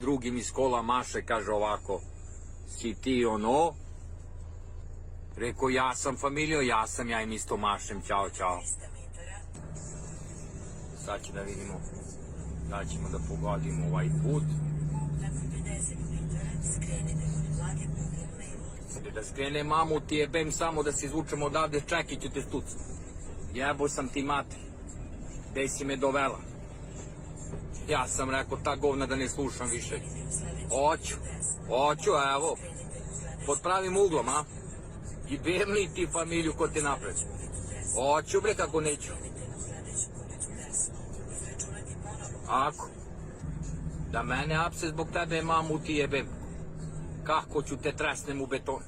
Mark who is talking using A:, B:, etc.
A: Drugi mi iz kola maše, kaže ovako, si ti ono? Rekao, ja sam familijo, ja im isto mašem, ćao, ćao. Sad će da vidimo, da ćemo da pogodimo ovaj put. Da skrene mamu ti jebem, samo da se izvučemo odavde, čekaj ću te stuc. Jebo sam ti mati, gde si me dovela? Ja sam rekao ta govna da ne slušam više. Hoću, evo. Pod pravim uglom, a? I bem li ti familiju ko te napred? Hoću bre, kako neću. Ako? Da mene apse zbog tebe mamu ti jebem. Kako ću te tresnem u beton?